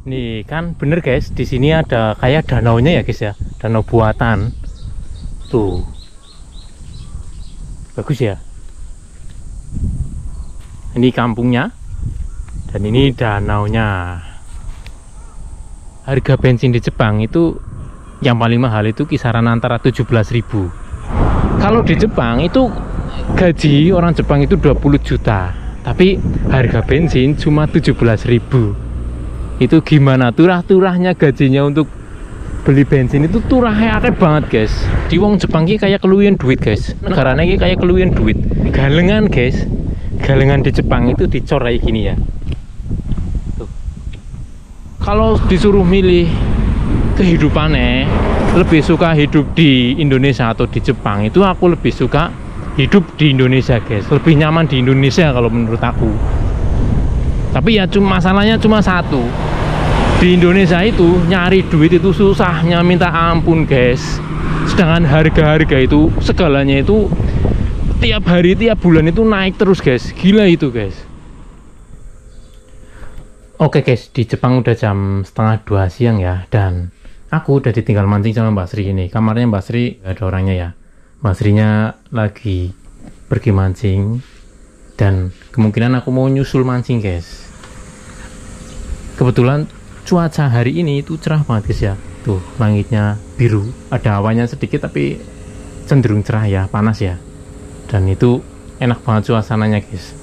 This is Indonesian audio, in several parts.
Nih kan bener guys, di sini ada kayak danaunya ya guys ya, danau buatan. Tuh, bagus ya. Ini kampungnya, dan ini danaunya. Harga bensin di Jepang itu yang paling mahal itu kisaran antara 17.000. Kalau di Jepang itu gaji orang Jepang itu 20 juta, tapi harga bensin cuma 17.000. Itu gimana turah-turahnya gajinya untuk beli bensin itu turahnya akeh banget guys. Di wong Jepang ki kayak keluwihan duit guys, negaranya ki kayak keluwihan duit. Galengan guys, galengan di Jepang itu dicor kayak gini ya. Tuh. Kalau disuruh milih kehidupannya, lebih suka hidup di Indonesia atau di Jepang, itu aku lebih suka hidup di Indonesia guys, lebih nyaman di Indonesia kalau menurut aku. Tapi ya masalahnya cuma satu, di Indonesia itu nyari duit itu susahnya minta ampun guys. Sedangkan harga-harga itu segalanya itu tiap hari tiap bulan itu naik terus guys, gila itu guys. Oke guys, di Jepang udah jam 1:30 siang ya, dan aku udah ditinggal mancing sama Mbak Sri ini. Kamarnya Mbak Sri gak ada orangnya ya, Mbak Srinya lagi pergi mancing, dan kemungkinan aku mau nyusul mancing guys. Kebetulan cuaca hari ini itu cerah banget guys ya. Tuh langitnya biru, ada awannya sedikit tapi cenderung cerah ya, panas ya. Dan itu enak banget suasananya guys.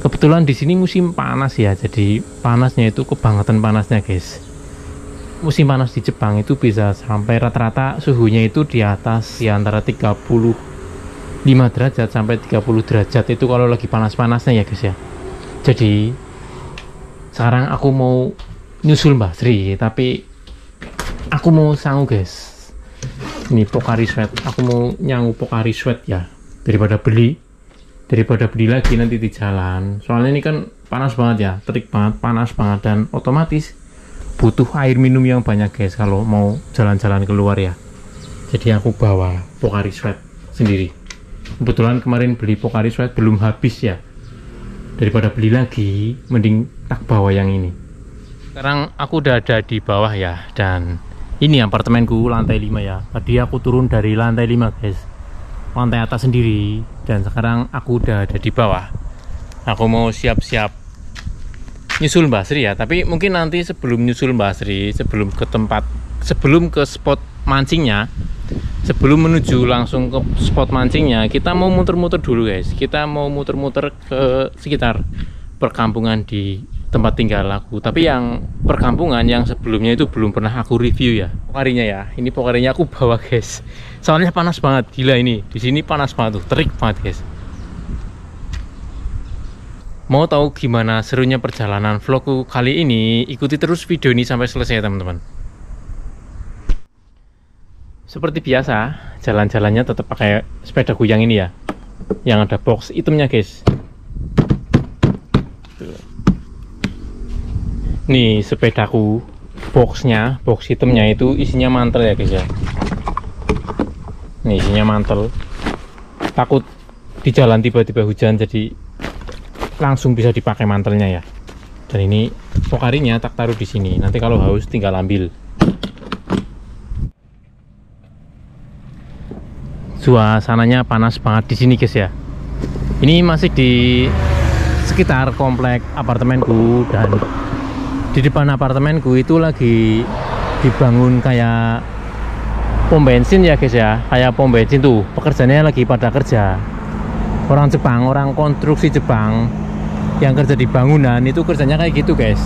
Kebetulan di sini musim panas ya, jadi panasnya itu kebangetan panasnya guys. Musim panas di Jepang itu bisa sampai rata-rata suhunya itu di atas di antara 35 derajat sampai 30 derajat itu kalau lagi panas-panasnya ya guys ya. Jadi sekarang aku mau nyusul Mbak Sri, tapi aku mau sangu guys. Ini Pocari Sweat, aku mau nyangu Pocari Sweat ya, daripada beli lagi nanti di jalan. Soalnya ini kan panas banget ya, terik banget, panas banget, dan otomatis butuh air minum yang banyak guys kalau mau jalan-jalan keluar ya. Jadi aku bawa Pocari Sweat sendiri. Kebetulan kemarin beli Pocari Sweat belum habis ya, daripada beli lagi mending tak bawa yang ini. Sekarang aku udah ada di bawah ya, dan ini apartemenku lantai 5 ya. Tadi aku turun dari lantai 5 guys, lantai atas sendiri, dan sekarang aku udah ada di bawah. Aku mau siap-siap nyusul Mbak Sri ya, tapi mungkin nanti sebelum nyusul Mbak Sri, sebelum ke spot mancingnya, sebelum menuju langsung ke spot mancingnya, kita mau muter-muter dulu guys. Kita mau muter-muter ke sekitar perkampungan di tempat tinggal aku, tapi yang perkampungan yang sebelumnya itu belum pernah aku review ya. Pokarinya ya, ini pokarinya aku bawa guys, soalnya panas banget, gila ini di sini panas banget tuh, terik banget guys. Mau tahu gimana serunya perjalanan vlogku kali ini? Ikuti terus video ini sampai selesai teman-teman. Seperti biasa, jalan-jalannya tetap pakai sepeda goyang ini ya, yang ada box hitamnya guys. Nih sepedaku, box hitamnya itu isinya mantel ya guys ya. Nih isinya mantel, takut di jalan tiba-tiba hujan, jadi langsung bisa dipakai mantelnya ya. Dan ini pokarinya tak taruh di sini, nanti kalau haus tinggal ambil. Suasananya panas banget di sini guys ya. Ini masih di sekitar komplek apartemenku, dan di depan apartemenku itu lagi dibangun kayak pom bensin ya guys ya, kayak pom bensin tuh, pekerjaannya lagi pada kerja. Orang Jepang, orang konstruksi Jepang yang kerja di bangunan itu kerjanya kayak gitu guys.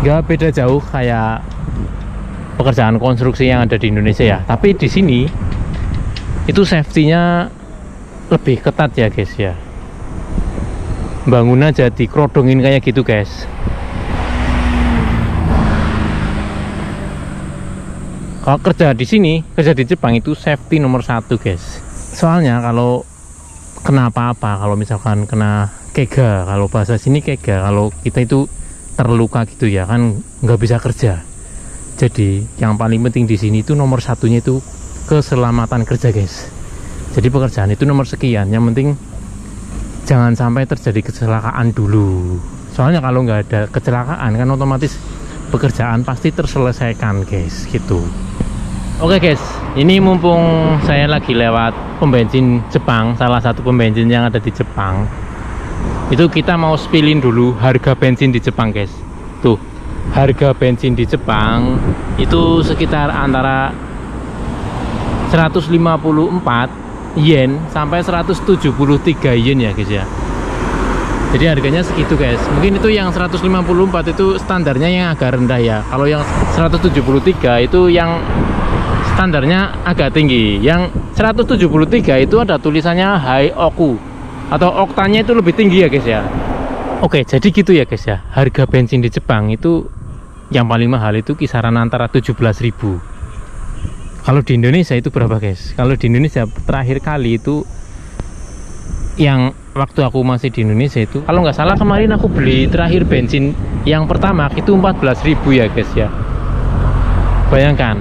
Gak beda jauh kayak pekerjaan konstruksi yang ada di Indonesia ya, tapi di sini itu safety-nya lebih ketat ya guys ya. Bangunan jadi kerodongin kayak gitu guys. Kalau kerja di sini, kerja di Jepang itu safety nomor 1 guys. Soalnya kalau kena apa-apa, kalau misalkan kena kega, kalau bahasa sini kega, kalau kita itu terluka gitu ya kan, nggak bisa kerja. Jadi yang paling penting di sini itu nomor 1-nya itu keselamatan kerja guys. Jadi pekerjaan itu nomor sekian, yang penting jangan sampai terjadi kecelakaan dulu. Soalnya kalau nggak ada kecelakaan kan otomatis pekerjaan pasti terselesaikan guys, gitu. Oke guys, ini mumpung saya lagi lewat pom bensin Jepang, salah satu pom bensin yang ada di Jepang, itu kita mau spillin dulu harga bensin di Jepang guys. Tuh, harga bensin di Jepang itu sekitar antara 154 yen sampai 173 yen ya guys ya. Jadi harganya segitu guys. Mungkin itu yang 154 itu standarnya yang agak rendah ya. Kalau yang 173 itu yang standarnya agak tinggi. Yang 173 itu ada tulisannya High Oku, atau oktanya itu lebih tinggi ya guys ya. Oke, jadi gitu ya guys ya. Harga bensin di Jepang itu yang paling mahal itu kisaran antara 17.000. Kalau di Indonesia itu berapa guys? Kalau di Indonesia terakhir kali itu yang waktu aku masih di Indonesia itu, kalau nggak salah kemarin aku beli terakhir bensin yang pertama itu 14.000 ya guys ya. Bayangkan,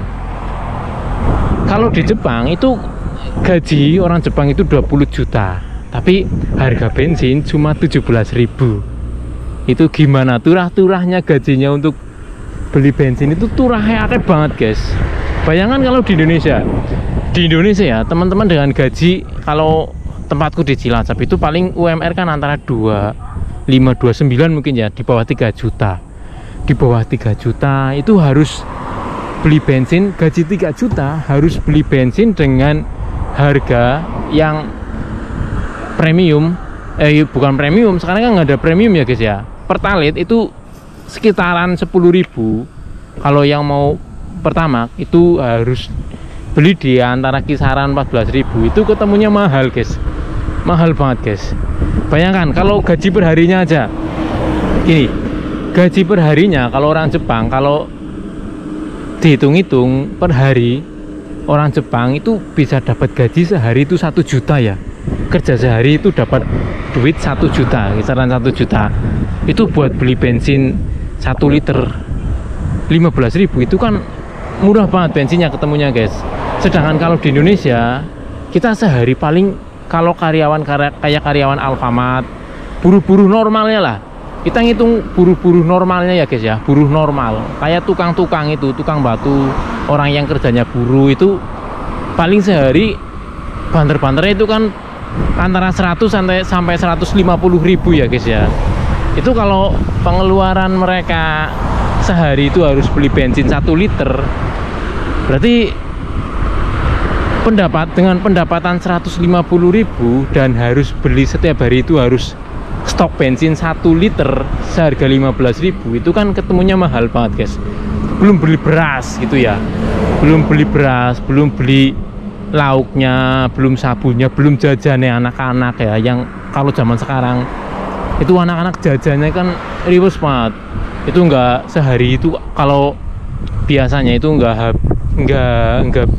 kalau di Jepang itu gaji orang Jepang itu 20 juta, tapi harga bensin cuma 17.000. Itu gimana turah-turahnya gajinya untuk beli bensin itu turahnya akeh banget guys. Bayangkan kalau di Indonesia ya teman-teman, dengan gaji, kalau tempatku di Cilacap itu paling UMR kan antara 25-29 mungkin ya, di bawah 3 juta. Di bawah 3 juta itu harus beli bensin, gaji 3 juta harus beli bensin dengan harga yang premium. Bukan premium, sekarang kan nggak ada premium ya guys ya. Pertalite itu sekitaran 10.000. Kalau yang mau Pertamax itu harus beli di antara kisaran 14.000. Itu ketemunya mahal guys, mahal banget guys. Bayangkan kalau gaji per harinya aja gini, gaji per harinya kalau orang Jepang, kalau dihitung-hitung per hari, orang Jepang itu bisa dapat gaji sehari itu 1 juta ya. Kerja sehari itu dapat duit 1 juta, kisaran 1 juta. Itu buat beli bensin 1 liter 15.000, itu kan murah banget bensinnya ketemunya guys. Sedangkan kalau di Indonesia kita sehari paling, kalau karyawan kayak karyawan Alfamart, buruh-buruh normalnya lah, kita ngitung buruh-buruh normalnya ya guys ya, buruh normal kayak tukang-tukang itu, tukang batu, orang yang kerjanya buruh itu paling sehari banter-banternya itu kan antara 100 sampai 150.000 ya guys ya. Itu kalau pengeluaran mereka sehari itu harus beli bensin 1 liter, berarti dengan pendapatan 150.000 dan harus beli setiap hari itu harus stok bensin 1 liter seharga 15.000, itu kan ketemunya mahal banget guys. Belum beli beras gitu ya, belum beli beras, belum beli lauknya, belum sabunnya, belum jajannya anak-anak ya, yang kalau zaman sekarang itu anak-anak jajannya kan riwes banget. Itu enggak sehari itu, kalau biasanya itu enggak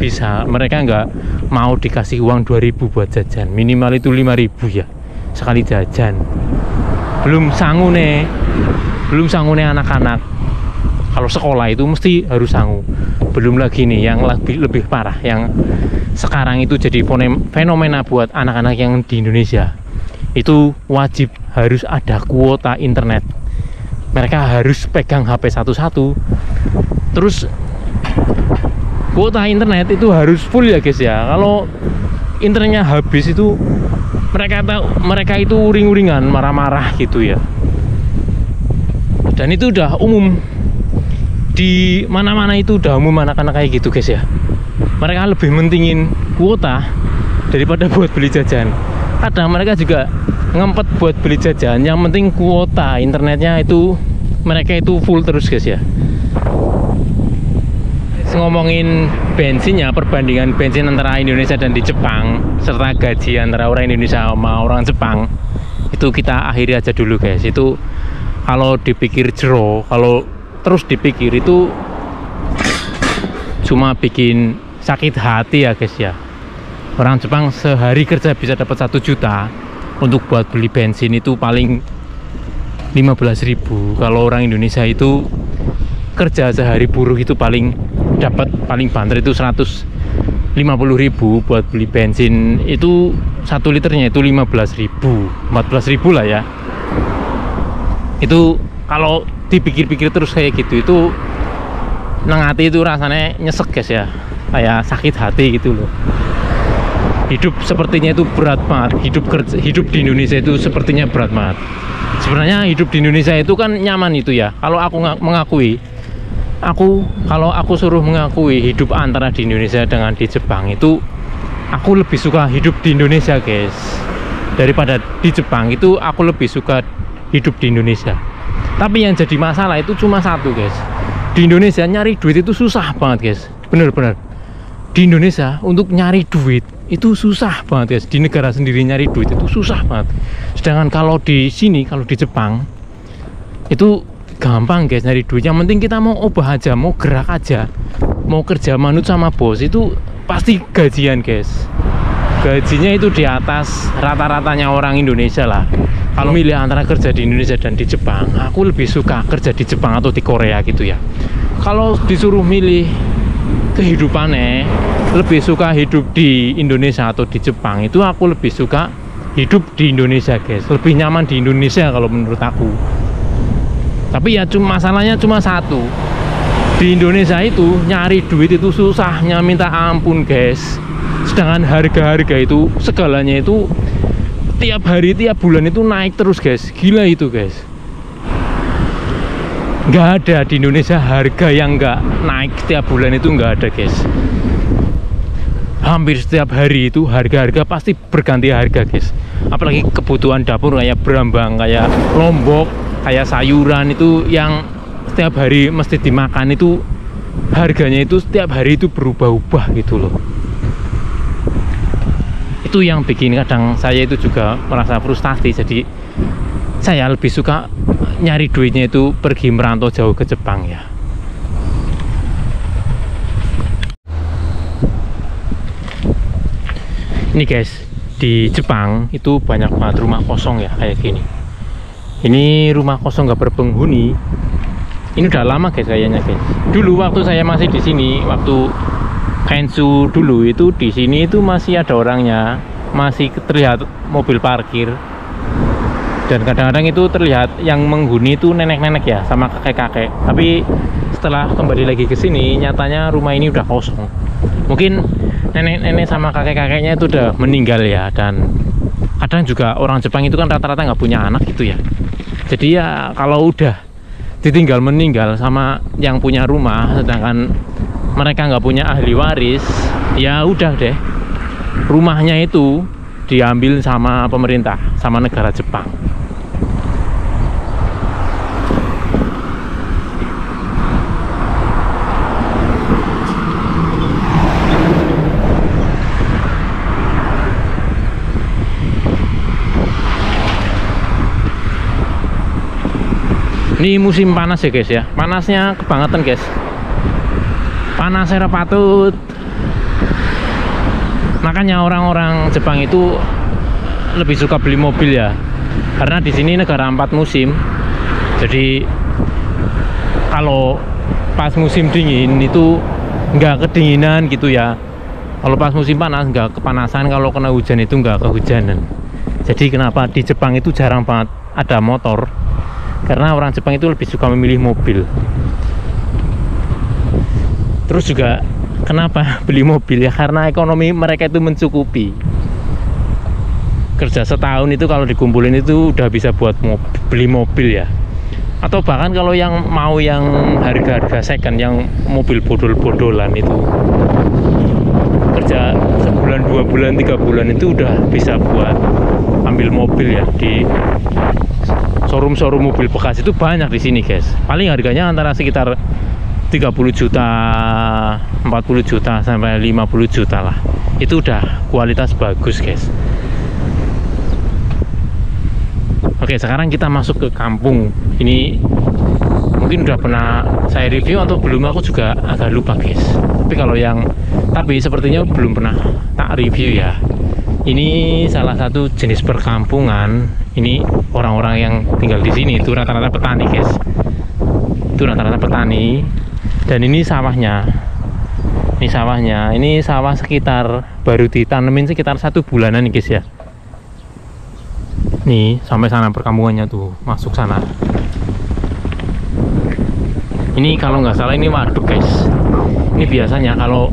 bisa, mereka enggak mau dikasih uang 2.000 buat jajan, minimal itu 5.000 ya sekali jajan. Belum sangune anak-anak, kalau sekolah itu mesti harus sangu. Belum lagi nih yang lebih parah, yang sekarang itu jadi fenomena buat anak-anak yang di Indonesia, itu wajib harus ada kuota internet. Mereka harus pegang HP satu-satu, terus kuota internet itu harus full ya guys ya. Kalau internetnya habis itu mereka itu uring-uringan, marah-marah gitu ya. Dan itu udah umum di mana-mana, itu udah umum anak-anak kayak gitu guys ya. Mereka lebih mentingin kuota daripada buat beli jajan. Kadang mereka juga ngempet buat beli jajan, yang penting kuota internetnya itu mereka itu full terus guys ya. Ngomongin bensinnya, perbandingan bensin antara Indonesia dan di Jepang, serta gaji antara orang Indonesia sama orang Jepang, itu kita akhiri aja dulu guys. Itu kalau dipikir kalau terus dipikir itu cuma bikin sakit hati ya guys ya. Orang Jepang sehari kerja bisa dapat 1 juta, untuk buat beli bensin itu paling 15.000. Kalau orang Indonesia itu kerja sehari buruh itu paling banter itu 150.000 buat beli bensin itu 1 liternya itu 15.000, 14.000 lah ya. Itu kalau dipikir-pikir terus kayak gitu, itu nang hati itu rasanya nyesek guys ya, kayak sakit hati gitu loh. Hidup sepertinya itu berat banget. Hidup di Indonesia itu sepertinya berat banget. Sebenarnya hidup di Indonesia itu kan nyaman itu ya. Kalau aku mengakui, kalau aku suruh mengakui hidup antara di Indonesia dengan di Jepang, itu aku lebih suka hidup di Indonesia guys daripada di Jepang. Itu aku lebih suka hidup di Indonesia. Tapi yang jadi masalah itu cuma satu guys, di Indonesia nyari duit itu susah banget guys. Bener-bener di Indonesia untuk nyari duit itu susah banget guys. Di negara sendiri nyari duit itu susah banget. Sedangkan kalau di sini, kalau di Jepang itu gampang guys nyari duit. Yang penting kita mau obah aja, mau gerak aja, mau kerja manut sama bos, itu pasti gajian guys. Gajinya itu di atas rata-ratanya orang Indonesia lah. Kalau milih antara kerja di Indonesia dan di Jepang, aku lebih suka kerja di Jepang atau di Korea gitu ya. Kalau disuruh milih kehidupannya, lebih suka hidup di Indonesia atau di Jepang, itu aku lebih suka hidup di Indonesia guys. Lebih nyaman di Indonesia kalau menurut aku. Tapi ya masalahnya cuma satu, di Indonesia itu nyari duit itu susahnya minta ampun guys. Sedangkan harga-harga itu, segalanya itu tiap hari, tiap bulan itu naik terus guys. Gila itu guys. Nggak ada di Indonesia harga yang nggak naik tiap bulan, itu nggak ada guys. Hampir setiap hari itu harga-harga pasti berganti harga guys. Apalagi kebutuhan dapur kayak berambang, kayak lombok, kayak sayuran, itu yang setiap hari mesti dimakan, itu harganya itu setiap hari itu berubah-ubah gitu loh. Itu yang bikin kadang saya itu juga merasa frustasi. Jadi saya lebih suka nyari duitnya itu pergi merantau jauh ke Jepang ya. Ini guys, di Jepang itu banyak banget rumah kosong ya, kayak gini. Ini rumah kosong gak berpenghuni. Ini udah lama guys kayaknya guys. Dulu waktu saya masih di sini, waktu Kensu dulu itu di sini itu masih ada orangnya, masih terlihat mobil parkir. Dan kadang-kadang itu terlihat yang menghuni itu nenek-nenek ya, sama kakek-kakek. Tapi setelah kembali lagi ke sini, nyatanya rumah ini udah kosong. Mungkin nenek-nenek sama kakek-kakeknya itu udah meninggal ya. Dan kadang juga orang Jepang itu kan rata-rata nggak punya anak gitu ya. Jadi ya kalau udah ditinggal meninggal sama yang punya rumah, sedangkan mereka nggak punya ahli waris, ya udah deh, rumahnya itu diambil sama pemerintah, sama negara Jepang. Ini musim panas ya guys ya, panasnya kebangetan guys, panasnya patut. Makanya orang-orang Jepang itu lebih suka beli mobil ya, karena di sini negara 4 musim. Jadi kalau pas musim dingin itu nggak kedinginan gitu ya, kalau pas musim panas nggak kepanasan, kalau kena hujan itu nggak kehujanan. Jadi kenapa di Jepang itu jarang banget ada motor, karena orang Jepang itu lebih suka memilih mobil. Terus juga kenapa beli mobil ya, karena ekonomi mereka itu mencukupi. Kerja setahun itu kalau dikumpulin itu udah bisa buat beli mobil ya. Atau bahkan kalau yang mau yang harga-harga second, yang mobil bodol-bodolan itu, kerja sebulan, 2 bulan, 3 bulan itu udah bisa buat ambil mobil ya. Di showroom mobil bekas itu banyak di sini guys. Paling harganya antara sekitar 30 juta, 40 juta sampai 50 juta lah. Itu udah kualitas bagus guys. Oke, sekarang kita masuk ke kampung. Ini mungkin udah pernah saya review atau belum, aku juga agak lupa guys. Tapi sepertinya belum pernah tak review ya. Ini salah satu jenis perkampungan. Ini orang-orang yang tinggal di sini itu rata-rata petani guys. Itu rata-rata petani. Dan ini sawahnya. Ini sawahnya. Ini sawah sekitar baru ditanemin sekitar 1 bulanan nih guys ya. Nih sampai sana perkampungannya tuh, masuk sana. Ini kalau nggak salah ini waduk guys. Ini biasanya kalau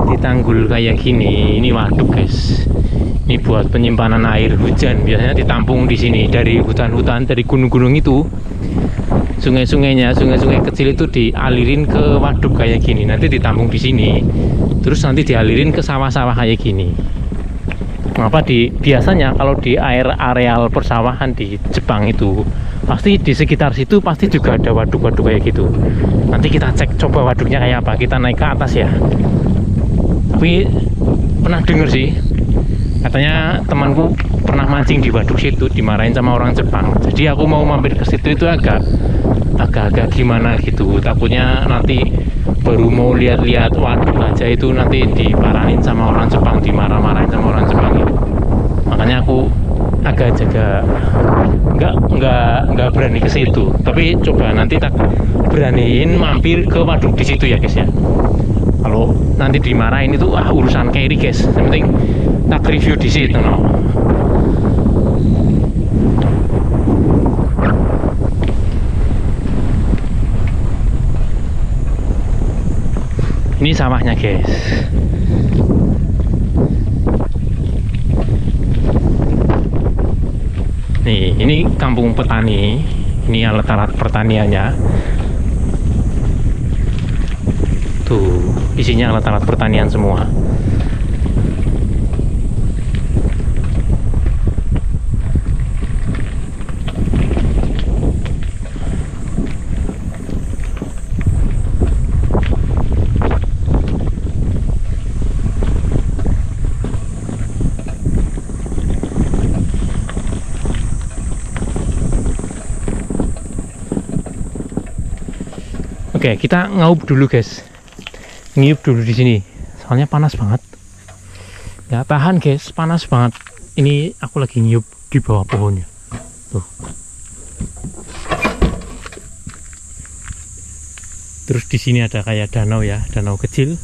di tanggul kayak gini, ini waduk guys. Ini buat penyimpanan air hujan, biasanya ditampung di sini dari hutan-hutan, dari gunung-gunung itu. Sungai-sungainya, sungai-sungai kecil itu dialirin ke waduk kayak gini, nanti ditampung di sini. Terus nanti dialirin ke sawah-sawah kayak gini. Mengapa biasanya kalau di areal persawahan di Jepang itu pasti di sekitar situ pasti juga ada waduk-waduk kayak gitu. Nanti kita cek coba waduknya kayak apa, kita naik ke atas ya. Tapi pernah denger sih, katanya temanku pernah mancing di waduk situ dimarahin sama orang Jepang. Jadi aku mau mampir ke situ itu agak gimana gitu, takutnya nanti baru mau lihat-lihat waduk aja itu nanti diparahin sama orang Jepang, dimarah-marahin sama orang Jepang gitu. Makanya aku agak jaga, nggak berani ke situ. Tapi coba nanti tak beraniin mampir ke waduk di situ ya guys ya. Kalau nanti dimarahin itu urusan carry guys. Yang penting tak review di situ no. Ini sawahnya guys. Nih, ini kampung petani. Ini alat-alat pertaniannya. Tuh, isinya alat-alat pertanian semua. Oke, kita ngaup dulu guys. Ngiup dulu di sini. Soalnya panas banget. Ya tahan guys, panas banget. Ini aku lagi ngiup di bawah pohonnya. Tuh. Terus di sini ada kayak danau ya, danau kecil.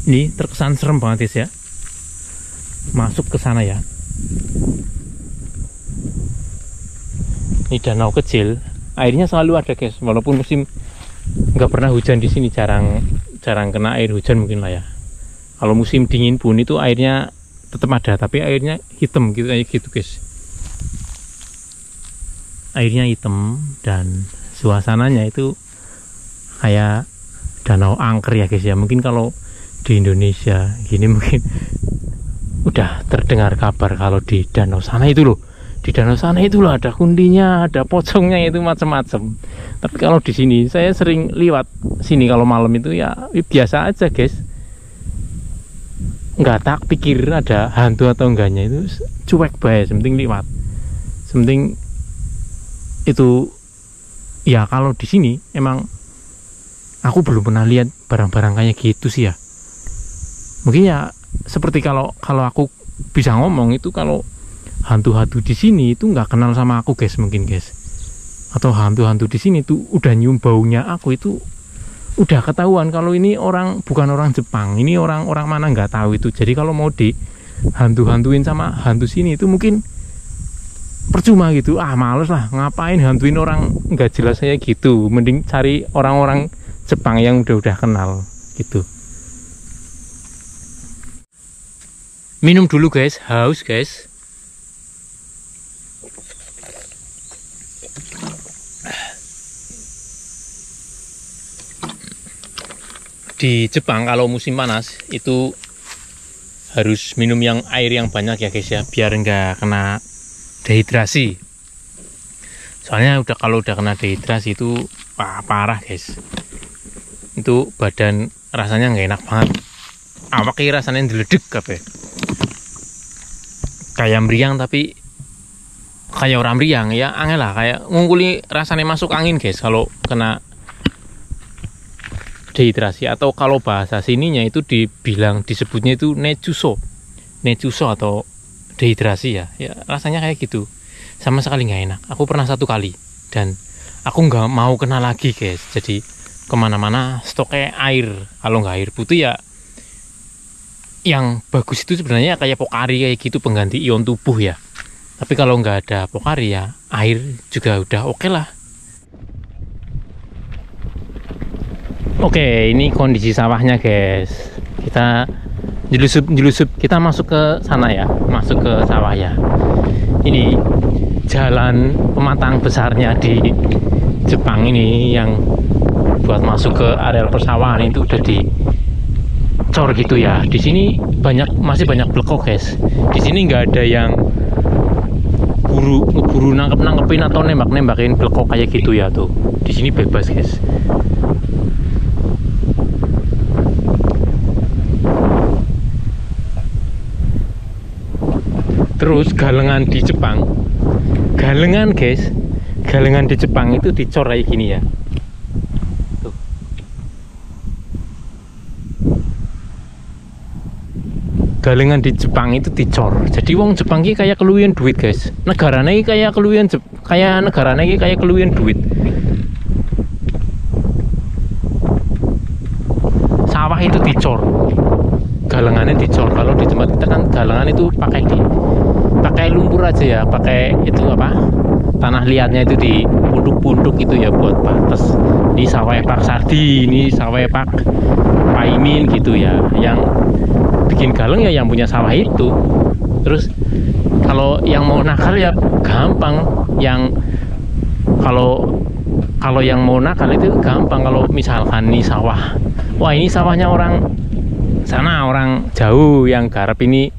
Ini terkesan serem banget guys ya. Masuk ke sana ya. Ini danau kecil, airnya selalu ada guys, walaupun musim nggak pernah hujan di sini, jarang kena air hujan mungkin lah ya. Kalau musim dingin pun itu airnya tetap ada, tapi airnya hitam gitu kayak gitu guys. Airnya hitam dan suasananya itu kayak danau angker ya guys ya. Mungkin kalau di Indonesia gini mungkin udah terdengar kabar kalau di danau sana itu loh. Di danau sana itu loh ada kundinya, ada pocongnya, itu macam-macam. Tapi kalau di sini saya sering liwat sini kalau malam itu ya biasa aja guys. Nggak tak pikir ada hantu atau enggaknya, itu cuek bae, penting liwat. Penting itu ya, kalau di sini emang aku belum pernah lihat barang-barang kayak gitu sih ya. Mungkin ya seperti kalau aku bisa ngomong itu, kalau hantu-hantu di sini itu nggak kenal sama aku guys, mungkin guys. Atau hantu-hantu di sini tuh udah nyium baunya aku, itu udah ketahuan kalau ini orang, bukan orang Jepang, ini orang mana nggak tahu itu. Jadi kalau mau di hantu-hantuin sama hantu sini itu mungkin percuma gitu. Males lah, ngapain hantuin orang nggak jelas kayak gitu. Mending cari orang-orang Jepang yang udah kenal gitu. Minum dulu guys, haus guys. Di Jepang kalau musim panas itu harus minum air yang banyak ya guys ya, biar nggak kena dehidrasi. Soalnya kalau udah kena dehidrasi itu parah guys. Itu badan rasanya nggak enak banget. Awaknya rasanya deledek kabeh. Kayak meriang tapi kayak orang meriang ya, angel lah, kayak ngungkuli rasanya masuk angin guys kalau kena dehidrasi. Atau kalau bahasa sininya itu disebutnya itu nechuso atau dehidrasi ya. Ya rasanya kayak gitu, sama sekali nggak enak. Aku pernah 1 kali dan aku nggak mau kena lagi guys. Jadi kemana-mana stoknya air, kalau nggak air putih ya yang bagus itu sebenarnya kayak Pocari kayak gitu, pengganti ion tubuh ya. Tapi kalau nggak ada Pocari ya air juga udah oke lah. Oke, ini kondisi sawahnya guys. Kita jelusup, kita masuk ke sana ya, masuk ke sawah ya. Ini jalan pematang besarnya di Jepang ini yang buat masuk ke areal persawahan itu udah dicor gitu ya. Di sini masih banyak blekok guys. Di sini nggak ada yang buru nangkepin atau nembakin blekok kayak gitu ya tuh. Di sini bebas guys. Terus galengan di Jepang, galengan guys, galengan di Jepang itu dicor kayak gini ya. Tuh. Galengan di Jepang itu dicor. Jadi wong Jepang ki kayak keluwihan duit guys. Negaranya ki kayak keluwihan kayak keluwihan duit. Sawah itu dicor. Galengannya dicor. Kalau di tempat kita kan galengan itu pakai lumpur aja ya, pakai itu apa, tanah liatnya itu di punduk-punduk itu ya buat batas. Ini sawah Pak Sardi, ini sawah Pak Paimin gitu ya. Yang bikin galeng ya yang punya sawah itu. Terus kalau yang mau nakal ya gampang, yang kalau yang mau nakal itu gampang. Kalau misalkan nih sawah, wah ini sawahnya orang sana, orang jauh, yang garap ini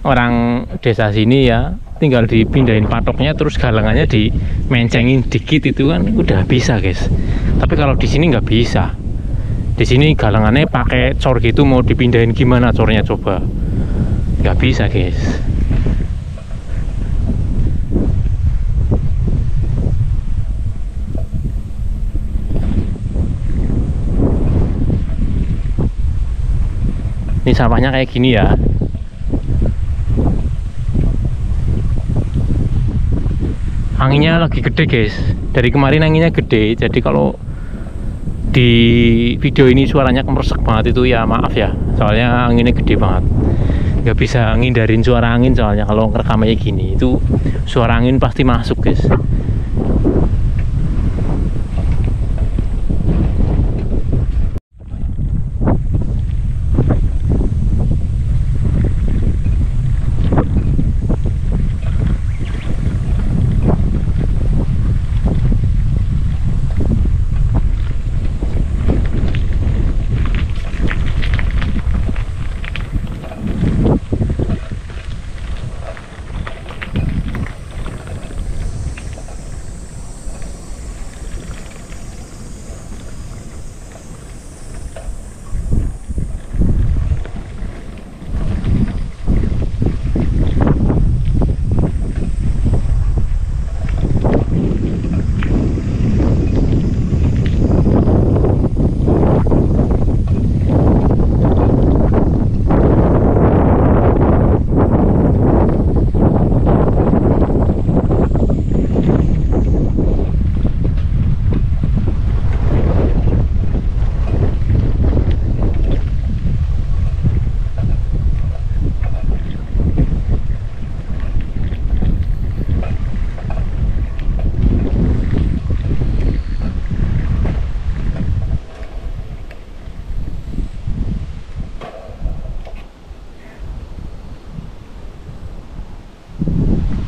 orang desa sini ya, tinggal dipindahin patoknya, terus galangannya dimencengin dikit itu kan udah bisa guys. Tapi kalau di sini nggak bisa. Di sini galangannya pakai cor gitu, mau dipindahin gimana cornya coba? Nggak bisa guys. Ini sawahnya kayak gini ya. Anginnya lagi gede guys, dari kemarin anginnya gede, jadi kalau di video ini suaranya kemersek banget itu ya maaf ya, soalnya anginnya gede banget, nggak bisa ngindarin suara angin. Soalnya kalau ngerekam kayak gini itu suara angin pasti masuk guys.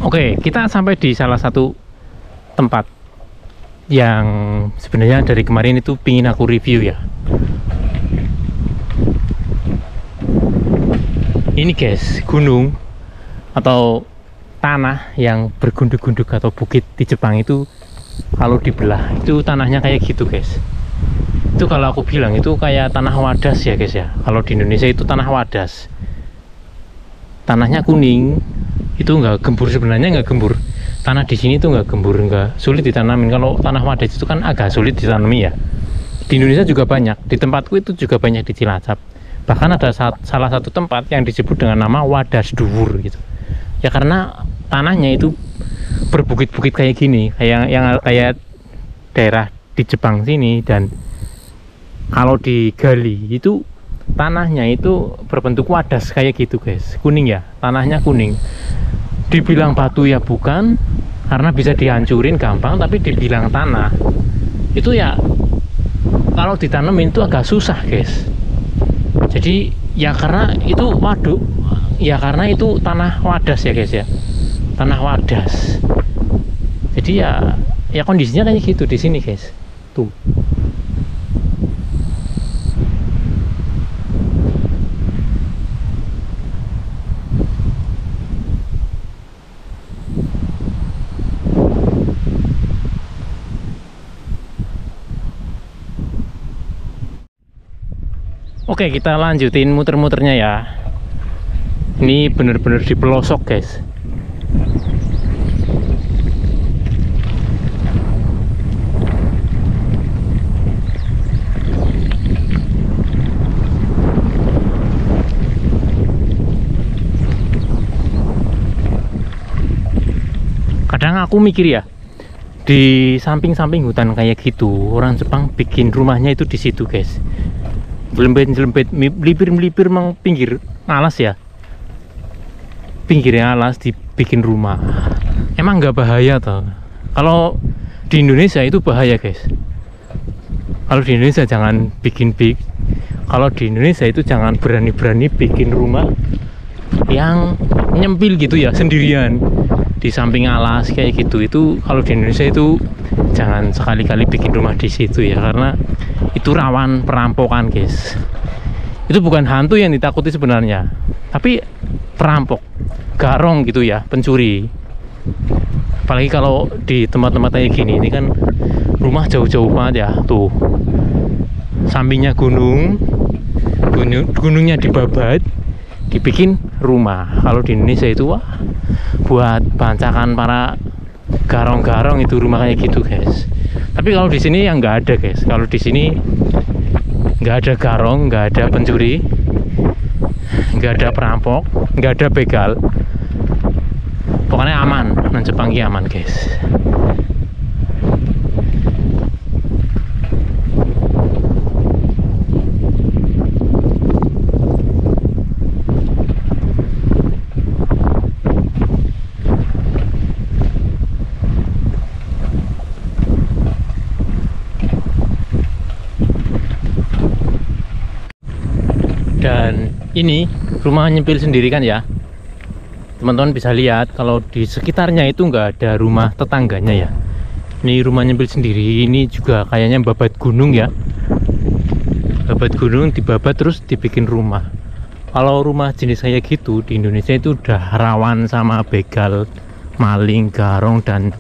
Oke, kita sampai di salah satu tempat yang sebenarnya dari kemarin itu pingin aku review ya. Ini guys, gunung atau tanah yang bergunduk-gunduk atau bukit di Jepang itu kalau dibelah itu tanahnya kayak gitu guys. Itu kalau aku bilang itu kayak tanah wadas ya guys ya. Kalau di Indonesia itu tanah wadas. Tanahnya kuning, itu nggak gembur, sebenarnya nggak gembur. Tanah di sini tuh nggak gembur, nggak sulit ditanamin. Kalau tanah wadas itu kan agak sulit ditanami ya. Di Indonesia juga banyak, di tempatku itu juga banyak di Cilacap. Bahkan ada salah satu tempat yang disebut dengan nama wadas dhuwur gitu. Ya karena tanahnya itu berbukit-bukit kayak gini, kayak daerah di Jepang sini. Dan kalau digali itu tanahnya itu berbentuk wadas kayak gitu guys, kuning ya, tanahnya kuning. Dibilang batu ya bukan, karena bisa dihancurin gampang, tapi dibilang tanah itu ya kalau ditanemin itu agak susah guys. Jadi ya karena itu waduk, ya karena itu tanah wadas ya guys ya, tanah wadas. Jadi ya kondisinya kayak gitu di sini guys. Tuh. Oke, kita lanjutin muter-muternya ya. Ini bener-bener di pelosok guys. Kadang aku mikir ya, di samping-samping hutan kayak gitu, orang Jepang bikin rumahnya itu di situ guys. Jelempet-jelempet, melipir-melipir mang pinggir alas ya, pinggirnya alas dibikin rumah. Emang nggak bahaya toh? Kalau di Indonesia itu bahaya guys. Kalau di Indonesia jangan bikin kalau di Indonesia itu jangan berani-berani bikin rumah yang nyempil gitu ya, sendirian di samping alas kayak gitu. Itu kalau di Indonesia itu jangan sekali-kali bikin rumah di situ ya, karena itu rawan perampokan guys. Itu bukan hantu yang ditakuti sebenarnya, tapi perampok, garong gitu ya, pencuri. Apalagi kalau di tempat-tempat kayak gini, ini kan rumah jauh-jauh banget ya. Tuh sampingnya gunungnya dibabat, dibikin rumah. Kalau di Indonesia itu wah, buat bancakan para garong-garong itu rumah kayak gitu guys. Tapi kalau di sini yang nggak ada guys. Kalau di sini nggak ada garong, nggak ada pencuri, nggak ada perampok, nggak ada begal. Pokoknya aman, nang Jepang ini aman guys. Dan ini rumah nyempil sendiri kan ya, teman-teman bisa lihat kalau di sekitarnya itu nggak ada rumah tetangganya ya. Ini rumah nyempil sendiri, ini juga kayaknya babat gunung ya, babat gunung dibabat terus dibikin rumah. Kalau rumah jenis kayak gitu di Indonesia itu udah rawan sama begal, maling, garong, dan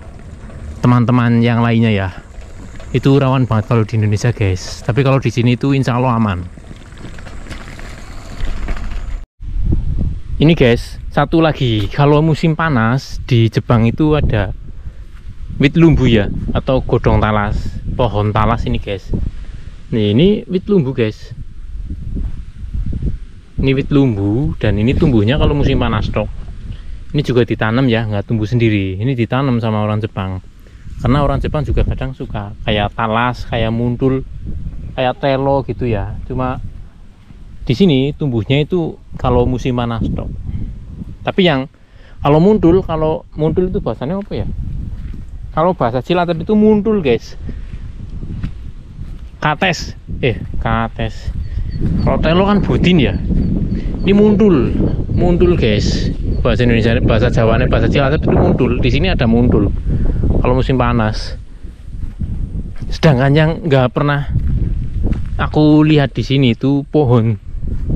teman-teman yang lainnya ya. Itu rawan banget kalau di Indonesia guys. Tapi kalau di sini itu insya Allah aman. Ini guys, satu lagi, kalau musim panas di Jepang itu ada wit lumbu ya, atau godong talas, pohon talas ini guys. Nih, ini wit lumbu guys. Ini wit lumbu, dan ini tumbuhnya kalau musim panas dok. Ini juga ditanam ya, nggak tumbuh sendiri. Ini ditanam sama orang Jepang. Karena orang Jepang juga kadang suka kayak talas, kayak muntul, kayak telo gitu ya. Cuma di sini tumbuhnya itu kalau musim panas dok. Tapi yang kalau muntul itu bahasanya apa ya? Kalau bahasa Cilacap itu muntul guys. Kates, kates. Kalau telo kan budin ya. Ini muntul guys. Bahasa Indonesia, bahasa Jawanya, bahasa Cilacap itu muntul. Di sini ada muntul. Kalau musim panas. Sedangkan yang nggak pernah aku lihat di sini itu pohon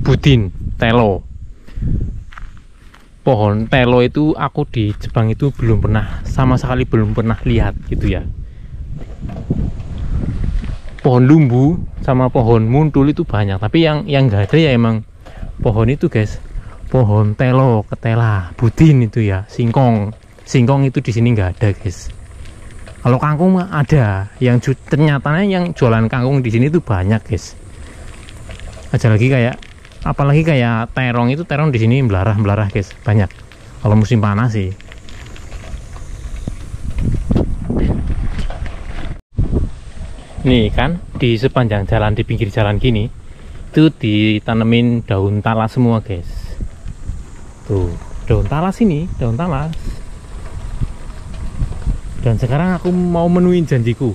budin, telo. Pohon telo itu aku di Jepang itu belum pernah, sama sekali belum pernah lihat gitu ya. Pohon lumbu sama pohon muntul itu banyak, tapi yang nggak ada ya emang pohon itu guys. Pohon telo, ketela, budin itu ya, singkong itu di sini nggak ada guys. Kalau kangkung ada, yang ternyata yang jualan kangkung di sini itu banyak guys. Aja lagi kayak apalagi kayak terong itu, terong di sini belarah guys, banyak kalau musim panas sih. Nih kan di sepanjang jalan, di pinggir jalan gini itu ditanemin daun talas semua guys. Tuh daun talas ini, daun talas. Dan sekarang aku mau menuin janjiku.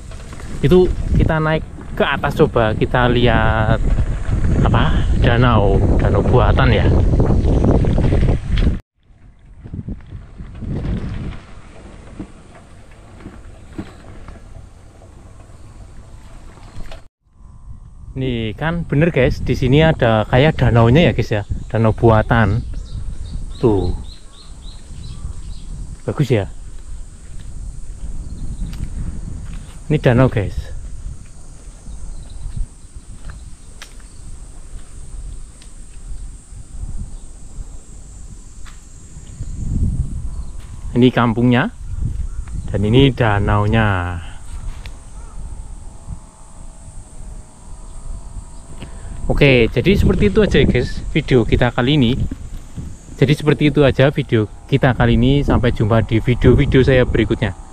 Itu kita naik ke atas, coba kita lihat apa, danau buatan ya. Nih kan bener guys, di sini ada kayak danaunya ya guys ya, danau buatan. Tuh bagus ya. Ini danau guys. Ini kampungnya dan ini danaunya. Oke, jadi seperti itu aja guys video kita kali ini. Jadi seperti itu aja video kita kali ini. Sampai jumpa di video-video saya berikutnya.